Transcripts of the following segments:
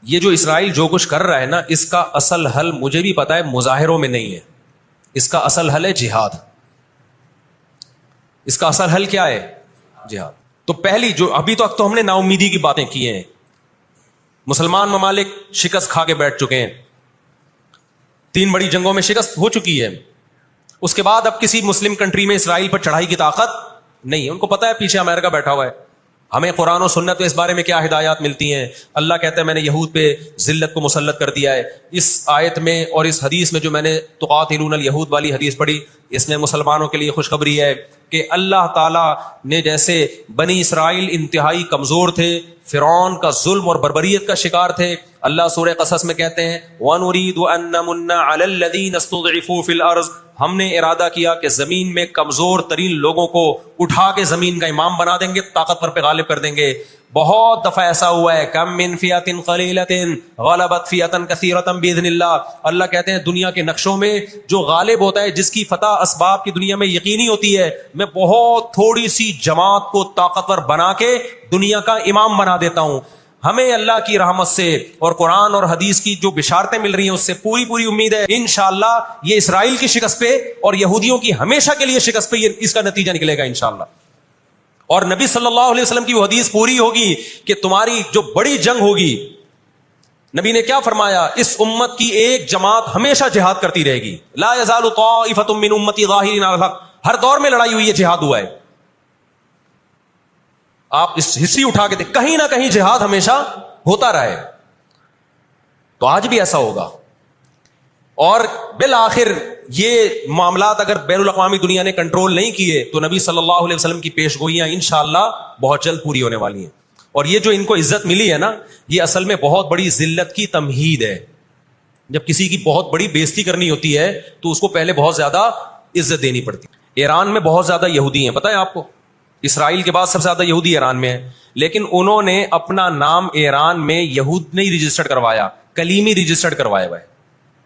یہ جو اسرائیل جو کچھ کر رہا ہے نا، اس کا اصل حل مجھے بھی پتا ہے مظاہروں میں نہیں ہے، اس کا اصل حل ہے جہاد. اس کا اصل حل کیا ہے؟ جہاد. تو پہلی جو ابھی تک تو ہم نے نا امیدی کی باتیں کی ہیں، مسلمان ممالک شکست کھا کے بیٹھ چکے ہیں، 3 بڑی جنگوں میں شکست ہو چکی ہے. اس کے بعد اب کسی مسلم کنٹری میں اسرائیل پر چڑھائی کی طاقت نہیں ہے. ان کو پتا ہے پیچھے امریکہ بیٹھا ہوا ہے. ہمیں قرآن و سنت میں اس بارے میں کیا ہدایات ملتی ہیں؟ اللہ کہتا ہے میں نے یہود پہ ذلت کو مسلط کر دیا ہے. اس آیت میں اور اس حدیث میں جو میں نے تقاتلون الیہود والی حدیث پڑھی، اس میں مسلمانوں کے لیے خوشخبری ہے کہ اللہ تعالیٰ نے جیسے بنی اسرائیل انتہائی کمزور تھے، فرعون کا ظلم اور بربریت کا شکار تھے، اللہ سورہ قصص میں کہتے ہیں وَنُرِيدُ أَن نَّمُنَّ عَلَى الَّذِينَ اسْتُضْعِفُوا فِي الْأَرْضِ، ہم نے ارادہ کیا کہ زمین میں کمزور ترین لوگوں کو اٹھا کے زمین کا امام بنا دیں گے، طاقتور پہ غالب کر دیں گے. بہت دفعہ ایسا ہوا ہے، کم من فئۃ قلیلۃ غلبت فئۃ کثیرۃ باذن اللہ. اللہ کہتے ہیں دنیا کے نقشوں میں جو غالب ہوتا ہے، جس کی فتح اسباب کی دنیا میں یقینی ہوتی ہے، میں بہت تھوڑی سی جماعت کو طاقتور بنا کے دنیا کا امام بنا دیتا ہوں. ہمیں اللہ کی رحمت سے اور قرآن اور حدیث کی جو بشارتیں مل رہی ہیں اس سے پوری پوری امید ہے انشاءاللہ یہ اسرائیل کی شکست پہ اور یہودیوں کی ہمیشہ کے لیے شکست پہ اس کا نتیجہ نکلے گا انشاءاللہ. اور نبی صلی اللہ علیہ وسلم کی وہ حدیث پوری ہوگی کہ تمہاری جو بڑی جنگ ہوگی، نبی نے کیا فرمایا؟ اس امت کی ایک جماعت ہمیشہ جہاد کرتی رہے گی. لا یزال طائفۃ من امتی ظاہرین علی الحق. ہر دور میں لڑائی ہوئی ہے، جہاد ہوا ہے. آپ اس ہسٹری اٹھا کے دیکھ، کہیں نہ کہیں جہاد ہمیشہ ہوتا رہا ہے. تو آج بھی ایسا ہوگا. اور بالآخر یہ معاملات اگر بین الاقوامی دنیا نے کنٹرول نہیں کیے تو نبی صلی اللہ علیہ وسلم کی پیش گوئیاں انشاءاللہ بہت جلد پوری ہونے والی ہیں. اور یہ جو ان کو عزت ملی ہے نا، یہ اصل میں بہت بڑی ذلت کی تمہید ہے. جب کسی کی بہت بڑی بےزتی کرنی ہوتی ہے تو اس کو پہلے بہت زیادہ عزت دینی پڑتی. ایران میں بہت زیادہ یہودی ہیں، پتہ ہے آپ کو؟ اسرائیل کے بعد سب سے زیادہ یہودی ایران میں ہیں، لیکن انہوں نے اپنا نام ایران میں یہود نہیں رجسٹرڈ کروایا، کلیمی رجسٹرڈ کروایا ہوا ہے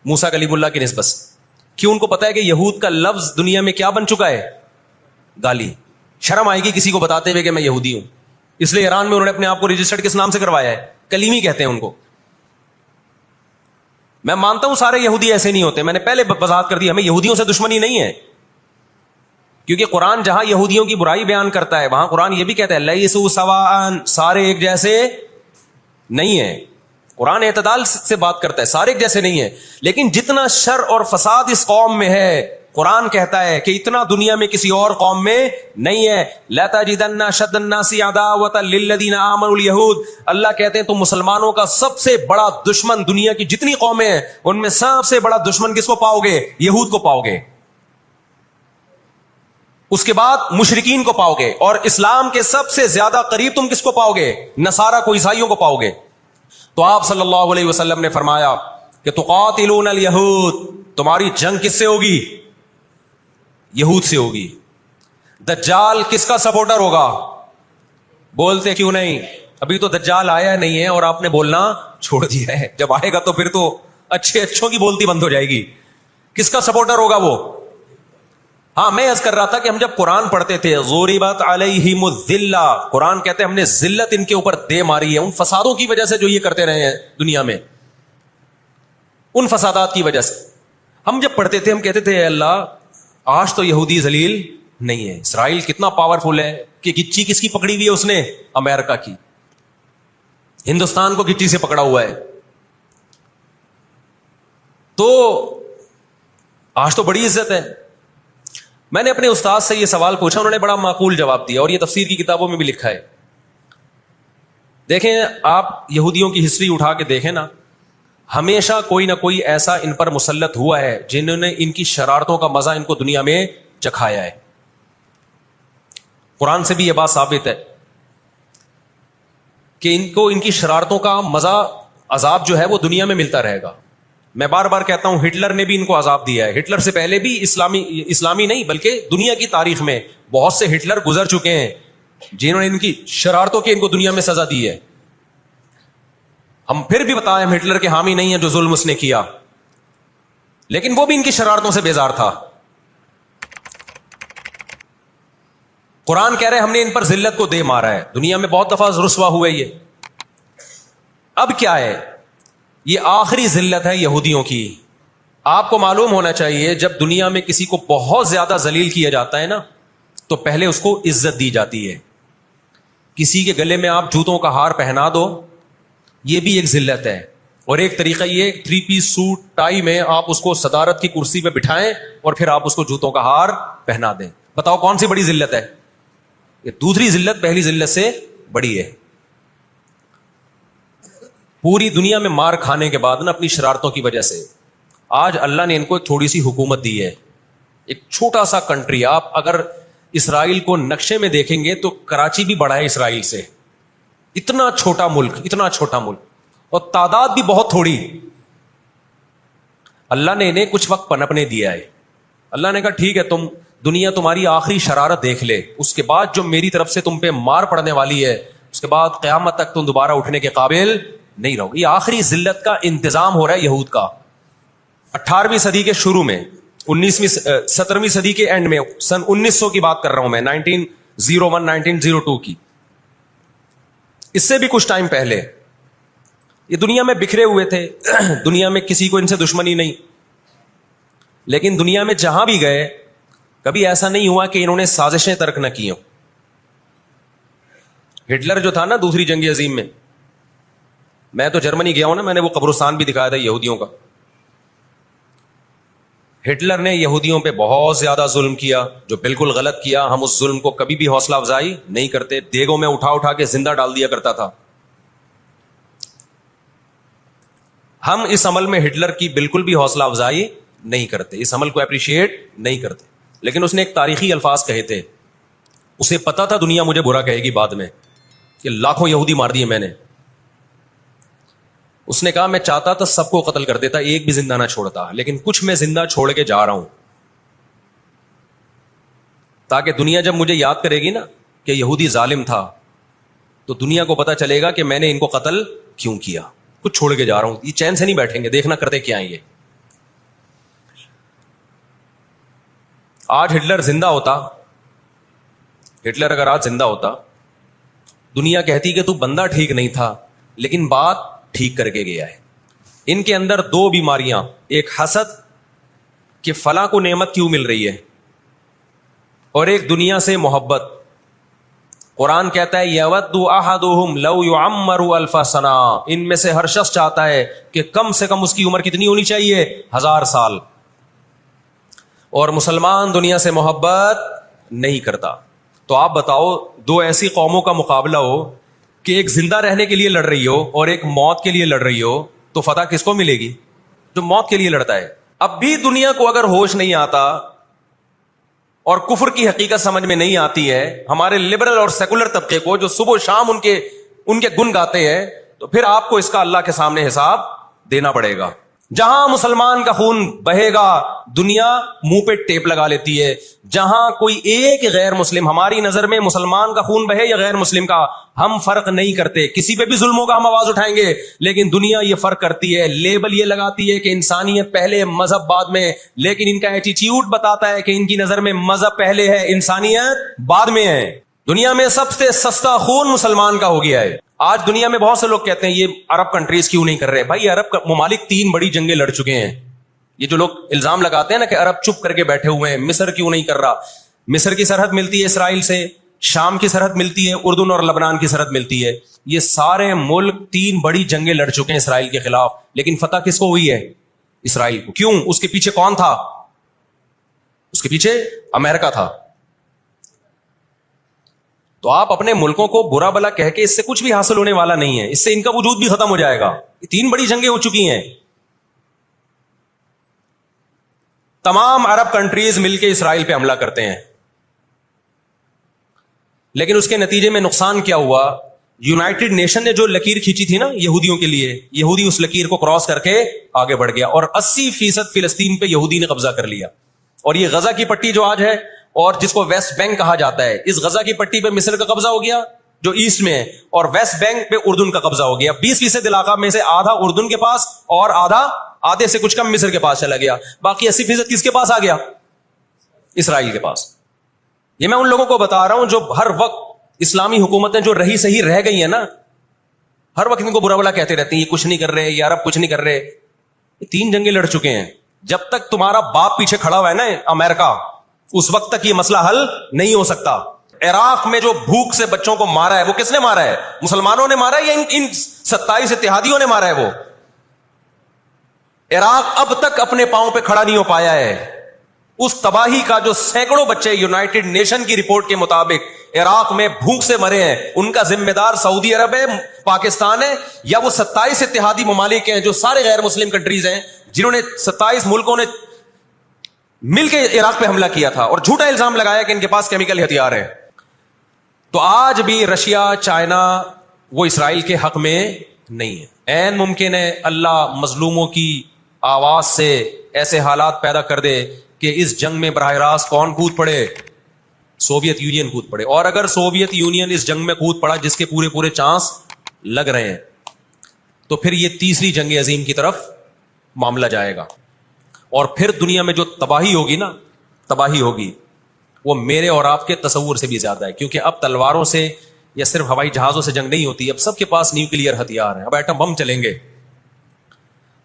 موسیٰ کلیم اللہ کی نسبت. کیوں؟ ان کو پتا ہے کہ یہود کا لفظ دنیا میں کیا بن چکا ہے؟ گالی. شرم آئے گی کسی کو بتاتے ہوئے کہ میں یہودی ہوں، اس لیے ایران میں انہوں نے اپنے آپ کو رجسٹرڈ کس نام سے کروایا ہے؟ کلیمی کہتے ہیں ان کو. میں مانتا ہوں سارے یہودی ایسے نہیں ہوتے، میں نے پہلے وضاحت کر دی، ہمیں یہودیوں سے دشمنی نہیں ہے، کیونکہ قرآن جہاں یہودیوں کی برائی بیان کرتا ہے وہاں قرآن یہ بھی کہتا ہے لیسوا سواء، سارے ایک جیسے نہیں ہیں. قرآن اعتدال سے بات کرتا ہے، سارے ایک جیسے نہیں ہیں. لیکن جتنا شر اور فساد اس قوم میں ہے، قرآن کہتا ہے کہ اتنا دنیا میں کسی اور قوم میں نہیں ہے. لَتَجِدَنَّ أَشَدَّ النَّاسِ عَدَاوَةً لِلَّذِينَ آمَنُوا الْيَهُودَ. اللہ کہتے ہیں تو مسلمانوں کا سب سے بڑا دشمن، دنیا کی جتنی قومیں ہیں ان میں سب سے بڑا دشمن کس کو پاؤ گے؟ یہود کو پاؤ گے. اس کے بعد مشرکین کو پاؤ گے، اور اسلام کے سب سے زیادہ قریب تم کس کو پاؤ گے؟ نصارہ کو، عیسائیوں کو پاؤ گے. تو آپ صلی اللہ علیہ وسلم نے فرمایا کہ تقاتلون الیہود، تمہاری جنگ کس سے ہوگی؟ یہود سے ہوگی. دجال کس کا سپورٹر ہوگا؟ بولتے کیوں نہیں؟ ابھی تو دجال آیا نہیں ہے اور آپ نے بولنا چھوڑ دیا ہے. جب آئے گا تو پھر تو اچھوں کی بولتی بند ہو جائے گی. کس کا سپورٹر ہوگا وہ؟ ہاں، میں عرض کر رہا تھا کہ ہم جب قرآن پڑھتے تھے ضُرِبَتْ عَلَيْهِمُ الذِّلَّةُ، قرآن کہتے ہیں ہم نے ذلت ان کے اوپر دے ماری ہے، ان فسادوں کی وجہ سے جو یہ کرتے رہے ہیں دنیا میں، ان فسادات کی وجہ سے. ہم جب پڑھتے تھے ہم کہتے تھے اے اللہ آج تو یہودی ذلیل نہیں ہے. اسرائیل کتنا پاورفل ہے کہ گچی کس کی پکڑی ہوئی ہے؟ اس نے امریکہ کی. ہندوستان کو گچی سے پکڑا ہوا ہے. تو آج تو بڑی عزت ہے. میں نے اپنے استاد سے یہ سوال پوچھا، انہوں نے بڑا معقول جواب دیا، اور یہ تفسیر کی کتابوں میں بھی لکھا ہے. دیکھیں آپ یہودیوں کی ہسٹری اٹھا کے دیکھیں نا، ہمیشہ کوئی نہ کوئی ایسا ان پر مسلط ہوا ہے جنہوں نے ان کی شرارتوں کا مزہ ان کو دنیا میں چکھایا ہے. قرآن سے بھی یہ بات ثابت ہے کہ ان کو ان کی شرارتوں کا مزہ، عذاب جو ہے وہ دنیا میں ملتا رہے گا. میں بار بار کہتا ہوں ہٹلر نے بھی ان کو عذاب دیا ہے. ہٹلر سے پہلے بھی اسلامی نہیں بلکہ دنیا کی تاریخ میں بہت سے ہٹلر گزر چکے ہیں جنہوں نے ان کی شرارتوں کی ان کو دنیا میں سزا دی ہے. ہم پھر بھی بتائیں ہم ہٹلر کے حامی نہیں ہیں جو ظلم اس نے کیا، لیکن وہ بھی ان کی شرارتوں سے بیزار تھا. قرآن کہہ رہے ہم نے ان پر ذلت کو دے مارا ہے. دنیا میں بہت دفعہ رسوا ہوئے یہ. اب کیا ہے؟ یہ آخری ذلت ہے یہودیوں کی. آپ کو معلوم ہونا چاہیے جب دنیا میں کسی کو بہت زیادہ ذلیل کیا جاتا ہے نا تو پہلے اس کو عزت دی جاتی ہے. کسی کے گلے میں آپ جوتوں کا ہار پہنا دو, یہ بھی ایک ذلت ہے. اور ایک طریقہ یہ 3 پیس سوٹ ٹائی میں آپ اس کو صدارت کی کرسی پہ بٹھائیں اور پھر آپ اس کو جوتوں کا ہار پہنا دیں. بتاؤ کون سی بڑی ذلت ہے؟ یہ دوسری ذلت پہلی ذلت سے بڑی ہے. پوری دنیا میں مار کھانے کے بعد نا اپنی شرارتوں کی وجہ سے آج اللہ نے ان کو ایک تھوڑی سی حکومت دی ہے. ایک چھوٹا سا کنٹری, آپ اگر اسرائیل کو نقشے میں دیکھیں گے تو کراچی بھی بڑا ہے اسرائیل سے. اتنا چھوٹا ملک, اتنا چھوٹا ملک, اور تعداد بھی بہت تھوڑی. اللہ نے انہیں کچھ وقت پنپنے دیا ہے. اللہ نے کہا ٹھیک ہے, تم دنیا تمہاری آخری شرارت دیکھ لے, اس کے بعد جو میری طرف سے تم پہ مار پڑنے والی ہے اس کے بعد قیامت تک تم دوبارہ اٹھنے کے قابل نہیں رہو. یہ آخری ذلت کا انتظام ہو رہا ہے یہود کا. 18ویں صدی کے شروع میں, 17ویں صدی کے اینڈ میں, سن 1900 کی بات کر رہا ہوں میں, 1901 1902 کی, اس سے بھی کچھ ٹائم پہلے یہ دنیا میں بکھرے ہوئے تھے. دنیا میں کسی کو ان سے دشمنی نہیں, لیکن دنیا میں جہاں بھی گئے کبھی ایسا نہیں ہوا کہ انہوں نے سازشیں ترک نہ کی ہوں. ہٹلر جو تھا نا دوسری جنگ عظیم میں تو جرمنی گیا ہوں نا, میں نے وہ قبرستان بھی دکھایا تھا یہودیوں کا. ہٹلر نے یہودیوں پہ بہت زیادہ ظلم کیا, جو بالکل غلط کیا. ہم اس ظلم کو کبھی بھی حوصلہ افزائی نہیں کرتے. دیگوں میں اٹھا اٹھا کے زندہ ڈال دیا کرتا تھا. ہم اس عمل میں ہٹلر کی بالکل بھی حوصلہ افزائی نہیں کرتے, اس عمل کو اپریشیٹ نہیں کرتے. لیکن اس نے ایک تاریخی الفاظ کہے تھے. اسے پتا تھا دنیا مجھے برا کہے گی بعد میں کہ لاکھوں یہودی مار دیے میں نے. اس نے کہا میں چاہتا تھا سب کو قتل کر دیتا, ایک بھی زندہ نہ چھوڑتا, لیکن کچھ میں زندہ چھوڑ کے جا رہا ہوں تاکہ دنیا جب مجھے یاد کرے گی نا کہ یہودی ظالم تھا تو دنیا کو پتا چلے گا کہ میں نے ان کو قتل کیوں کیا. کچھ چھوڑ کے جا رہا ہوں, یہ چین سے نہیں بیٹھیں گے, دیکھنا کرتے کیا ہیں یہ. آج ہٹلر زندہ ہوتا, ہٹلر اگر آج زندہ ہوتا, دنیا کہتی کہ تو بندہ ٹھیک نہیں تھا لیکن بات ٹھیک کر کے گیا ہے. ان کے اندر 2 بیماریاں, ایک حسد کہ فلاں کو نعمت کیوں مل رہی ہے, اور ایک دنیا سے محبت. قرآن کہتا ہے یود احدہم لو یعمر الف سنہ, ان میں سے ہر شخص چاہتا ہے کہ کم سے کم اس کی عمر کتنی ہونی چاہیے, 1000 سال. اور مسلمان دنیا سے محبت نہیں کرتا. تو آپ بتاؤ, 2 ایسی قوموں کا مقابلہ ہو کہ ایک زندہ رہنے کے لیے لڑ رہی ہو اور ایک موت کے لیے لڑ رہی ہو, تو فتح کس کو ملے گی؟ جو موت کے لیے لڑتا ہے. اب بھی دنیا کو اگر ہوش نہیں آتا اور کفر کی حقیقت سمجھ میں نہیں آتی ہے, ہمارے لبرل اور سیکولر طبقے کو جو صبح و شام ان کے گن گاتے ہیں, تو پھر آپ کو اس کا اللہ کے سامنے حساب دینا پڑے گا. جہاں مسلمان کا خون بہے گا دنیا منہ پہ ٹیپ لگا لیتی ہے. جہاں کوئی ایک غیر مسلم, ہماری نظر میں مسلمان کا خون بہے یا غیر مسلم کا, ہم فرق نہیں کرتے. کسی پہ بھی ظلموں کا ہم آواز اٹھائیں گے, لیکن دنیا یہ فرق کرتی ہے, لیبل یہ لگاتی ہے کہ انسانیت پہلے مذہب بعد میں. لیکن ان کا ایٹیٹیوڈ بتاتا ہے کہ ان کی نظر میں مذہب پہلے ہے, انسانیت بعد میں ہے. دنیا میں سب سے سستا خون مسلمان کا ہو گیا ہے. آج دنیا میں بہت سے لوگ کہتے ہیں یہ عرب کنٹریز کیوں نہیں کر رہے. بھائی عرب ممالک 3 بڑی جنگیں لڑ چکے ہیں. یہ جو لوگ الزام لگاتے ہیں نا کہ عرب چپ کر کے بیٹھے ہوئے ہیں, مصر کیوں نہیں کر رہا. مصر کی سرحد ملتی ہے اسرائیل سے, شام کی سرحد ملتی ہے, اردن اور لبنان کی سرحد ملتی ہے. یہ سارے ملک 3 بڑی جنگیں لڑ چکے ہیں اسرائیل کے خلاف, لیکن فتح کس کو ہوئی ہے؟ اسرائیل کو. کیوں؟ اس کے پیچھے کون تھا؟ اس کے پیچھے امریکہ تھا. تو آپ اپنے ملکوں کو برا بلا کہہ کے اس سے کچھ بھی حاصل ہونے والا نہیں ہے, اس سے ان کا وجود بھی ختم ہو جائے گا. 3 بڑی جنگیں ہو چکی ہیں. تمام عرب کنٹریز مل کے اسرائیل پہ حملہ کرتے ہیں, لیکن اس کے نتیجے میں نقصان کیا ہوا؟ یونائٹڈ نیشن نے جو لکیر کھینچی تھی نا یہودیوں کے لیے, یہودی اس لکیر کو کراس کر کے آگے بڑھ گیا, اور 80% فلسطین پہ یہودی نے قبضہ کر لیا. اور یہ غزہ کی پٹی جو آج ہے اور جس کو ویسٹ بینک کہا جاتا ہے, اس غزہ کی پٹی پہ مصر کا قبضہ ہو گیا جو ایسٹ میں ہے, اور ویسٹ بینک پہ اردن کا قبضہ ہو گیا. 20% علاقہ میں سے آدھا اردن کے پاس اور آدھے سے کچھ کم مصر کے پاس چلا گیا. باقی 80% کس کے پاس آ گیا؟ اسرائیل کے پاس. یہ میں ان لوگوں کو بتا رہا ہوں جو ہر وقت اسلامی حکومتیں جو رہی صحیح رہ گئی ہیں نا, ہر وقت ان کو برا بلا کہتے رہتے ہیں، یہ کچھ نہیں کر رہے، یہ عرب کچھ نہیں کر رہے. یہ 3 جنگیں لڑ چکے ہیں. جب تک تمہارا باپ پیچھے کھڑا ہوا ہے نا امریکہ، اس وقت تک یہ مسئلہ حل نہیں ہو سکتا. عراق میں جو بھوک سے بچوں کو مارا ہے وہ کس نے مارا ہے؟ مسلمانوں نے مارا ہے یا ان 27 اتحادیوں نے مارا ہے؟ وہ عراق اب تک اپنے پاؤں پہ کھڑا نہیں ہو پایا ہے. اس تباہی کا جو سینکڑوں بچے یونائٹڈ نیشن کی رپورٹ کے مطابق عراق میں بھوک سے مرے ہیں، ان کا ذمہ دار سعودی عرب ہے، پاکستان ہے، یا وہ 27 اتحادی ممالک ہیں جو سارے غیر مسلم کنٹریز ہیں، جنہوں نے 27 ملکوں نے مل کے عراق پہ حملہ کیا تھا اور جھوٹا الزام لگایا کہ ان کے پاس کیمیکل ہتھیار ہے. تو آج بھی رشیا، چائنا وہ اسرائیل کے حق میں نہیں ہے. عین ممکن ہے اللہ مظلوموں کی آواز سے ایسے حالات پیدا کر دے کہ اس جنگ میں براہ راست کون کود پڑے؟ سوویت یونین کود پڑے. اور اگر سوویت یونین اس جنگ میں کود پڑا، جس کے پورے چانس لگ رہے ہیں، تو پھر یہ تیسری جنگ عظیم کی طرف معاملہ جائے گا. اور پھر دنیا میں جو تباہی ہوگی وہ میرے اور آپ کے تصور سے بھی زیادہ ہے. کیونکہ اب تلواروں سے یا صرف ہوائی جہازوں سے جنگ نہیں ہوتی، اب سب کے پاس نیوکلیئر ہتھیار ہیں، اب ایٹم بم چلیں گے.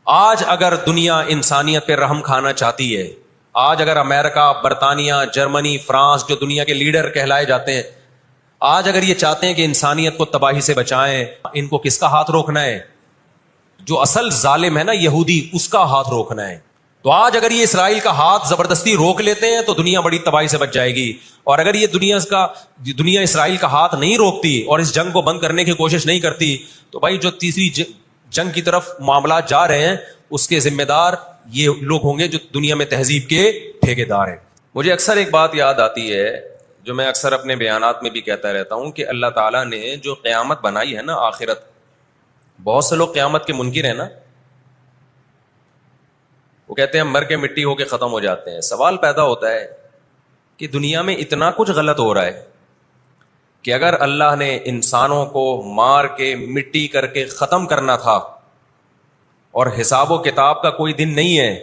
آج اگر دنیا انسانیت پہ رحم کھانا چاہتی ہے، آج اگر امریکہ، برطانیہ، جرمنی، فرانس، جو دنیا کے لیڈر کہلائے جاتے ہیں، آج اگر یہ چاہتے ہیں کہ انسانیت کو تباہی سے بچائیں، ان کو کس کا ہاتھ روکنا ہے؟ جو اصل ظالم ہے نا یہودی، اس کا ہاتھ روکنا ہے. تو آج اگر یہ اسرائیل کا ہاتھ زبردستی روک لیتے ہیں تو دنیا بڑی تباہی سے بچ جائے گی. اور اگر یہ دنیا اسرائیل کا ہاتھ نہیں روکتی اور اس جنگ کو بند کرنے کی کوشش نہیں کرتی، تو بھائی جو تیسری جنگ کی طرف معاملات جا رہے ہیں، اس کے ذمہ دار یہ لوگ ہوں گے جو دنیا میں تہذیب کے ٹھیکیدار ہیں. مجھے اکثر ایک بات یاد آتی ہے جو میں اکثر اپنے بیانات میں بھی کہتا رہتا ہوں، کہ اللہ تعالیٰ نے جو قیامت بنائی ہے نا، آخرت، بہت سے لوگ قیامت کے منکر ہیں نا، وہ کہتے ہیں مر کے مٹی ہو کے ختم ہو جاتے ہیں. سوال پیدا ہوتا ہے کہ دنیا میں اتنا کچھ غلط ہو رہا ہے کہ اگر اللہ نے انسانوں کو مار کے مٹی کر کے ختم کرنا تھا اور حساب و کتاب کا کوئی دن نہیں ہے،